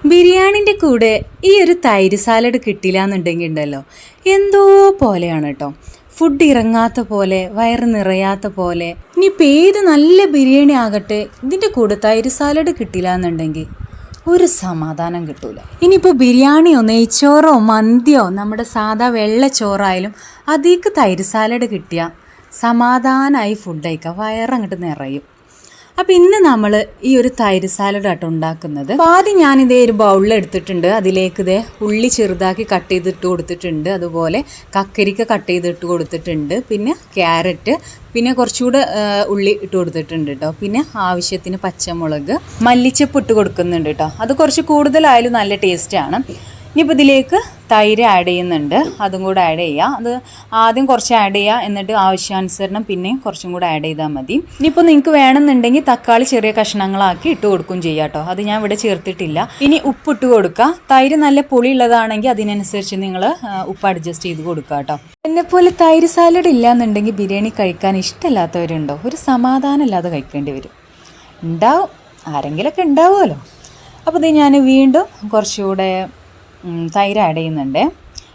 ബിരിയാണിൻ്റെ കൂടെ ഈ ഒരു തൈര് സാലഡ് കിട്ടില്ല എന്നുണ്ടെങ്കിൽ ഉണ്ടല്ലോ എന്തോ പോലെയാണ് കേട്ടോ. ഫുഡ് ഇറങ്ങാത്ത പോലെ, വയറ് നിറയാത്ത പോലെ. ഇനിയിപ്പോൾ ഏത് നല്ല ബിരിയാണി ആകട്ടെ, ഇതിൻ്റെ കൂടെ തൈര് സാലഡ് കിട്ടില്ല എന്നുണ്ടെങ്കിൽ ഒരു സമാധാനം കിട്ടൂല. ഇനിയിപ്പോൾ ബിരിയാണിയോ നെയ്ച്ചോറോ മന്തിയോ നമ്മുടെ സാധാ വെള്ളച്ചോറായാലും അതിലേക്ക് തൈര് സാലഡ് കിട്ടിയാൽ സമാധാനമായി ഫുഡ് കഴിക്കുക, വയറങ്ങോട്ട് നിറയും. അപ്പോൾ ഇന്ന് നമ്മൾ ഈ ഒരു തൈര് സാലഡ് ആട്ടോ ഉണ്ടാക്കുന്നത്. അപ്പോൾ ആദ്യം ഞാനിതേ ഒരു ബൗളിൽ എടുത്തിട്ടുണ്ട്. അതിലേക്ക് ഇതേ ഉള്ളി ചെറുതാക്കി കട്ട് ചെയ്തിട്ട് കൊടുത്തിട്ടുണ്ട്. അതുപോലെ കക്കരിക്ക കട്ട് ചെയ്തിട്ട് കൊടുത്തിട്ടുണ്ട്. പിന്നെ ക്യാരറ്റ്, പിന്നെ കുറച്ചുകൂടെ ഉള്ളി ഇട്ട് കൊടുത്തിട്ടുണ്ട് കേട്ടോ. പിന്നെ ആവശ്യത്തിന് പച്ചമുളക്, മല്ലിച്ചപ്പ് ഇട്ട് കൊടുക്കുന്നുണ്ട് കേട്ടോ. അത് കുറച്ച് കൂടുതലായാലും നല്ല ടേസ്റ്റാണ്. ഇനിയിപ്പോൾ ഇതിലേക്ക് തൈര് ആഡ് ചെയ്യുന്നുണ്ട്, അതും കൂടെ ആഡ് ചെയ്യുക. അത് ആദ്യം കുറച്ച് ആഡ് ചെയ്യുക, എന്നിട്ട് ആവശ്യാനുസരണം പിന്നെയും കുറച്ചും കൂടെ ആഡ് ചെയ്താൽ മതി. ഇനിയിപ്പോൾ നിങ്ങൾക്ക് വേണമെന്നുണ്ടെങ്കിൽ തക്കാളി ചെറിയ കഷ്ണങ്ങളാക്കി ഇട്ട് കൊടുക്കുകയും ചെയ്യാം കേട്ടോ. അത് ഞാൻ ഇവിടെ ചേർത്തിട്ടില്ല. ഇനി ഉപ്പിട്ട് കൊടുക്കുക. തൈര് നല്ല പുളിയുള്ളതാണെങ്കിൽ അതിനനുസരിച്ച് നിങ്ങൾ ഉപ്പ് അഡ്ജസ്റ്റ് ചെയ്ത് കൊടുക്കുക കേട്ടോ. എന്നെപ്പോലെ തൈര് സാലഡ് ഇല്ലയെന്നുണ്ടെങ്കിൽ ബിരിയാണി കഴിക്കാൻ ഇഷ്ടമില്ലാത്തവരുണ്ടോ? ഒരു സമാധാനം ഇല്ലാതെ കഴിക്കേണ്ടി വരും. ഉണ്ടാവും, ആരെങ്കിലുമൊക്കെ ഉണ്ടാവുമല്ലോ. അപ്പോൾ ഇത് ഞാൻ വീണ്ടും കുറച്ചുകൂടെ തൈര് ആഡ് ചെയ്യുന്നുണ്ട്.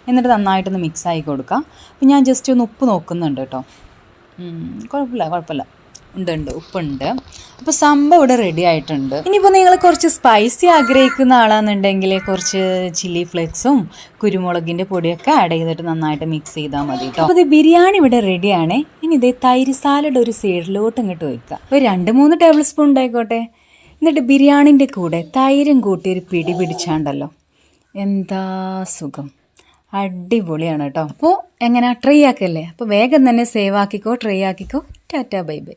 എന്നിട്ട് നന്നായിട്ടൊന്ന് മിക്സ് ആക്കി കൊടുക്കാം. അപ്പം ഞാൻ ജസ്റ്റ് ഒന്ന് ഉപ്പ് നോക്കുന്നുണ്ട് കേട്ടോ. കുഴപ്പമില്ല, ഉണ്ട് ഉപ്പുണ്ട്. അപ്പോൾ സംഭവം ഇവിടെ റെഡി ആയിട്ടുണ്ട്. ഇനിയിപ്പോൾ നിങ്ങൾ കുറച്ച് സ്പൈസി ആഗ്രഹിക്കുന്ന ആളാണെന്നുണ്ടെങ്കിൽ കുറച്ച് ചില്ലി ഫ്ലേക്സും കുരുമുളകിൻ്റെ പൊടിയൊക്കെ ആഡ് ചെയ്തിട്ട് നന്നായിട്ട് മിക്സ് ചെയ്താൽ മതി കേട്ടോ. അപ്പോൾ ഇത് ബിരിയാണി ഇവിടെ റെഡിയാണ്. ഇനി ഇതേ തൈര് സാലഡ് ഒരു സൈഡിലോട്ട് ഇങ്ങോട്ട് വയ്ക്കുക. ഒരു 2-3 ടേബിൾ സ്പൂൺ ഉണ്ടായിക്കോട്ടെ. എന്നിട്ട് ബിരിയാണിൻ്റെ കൂടെ തൈരും കൂട്ടി ഒരു പിടി പിടിച്ചാണ്ടല്ലോ, എന്താ സുഖം, അടിപൊളിയാണ് കേട്ടോ. അപ്പോൾ എങ്ങനെ ട്രൈ ആക്കല്ലേ? അപ്പോൾ വേഗം തന്നെ സേവ് ആക്കിക്കോ, ട്രൈ ആക്കിക്കോ. Tata bye by.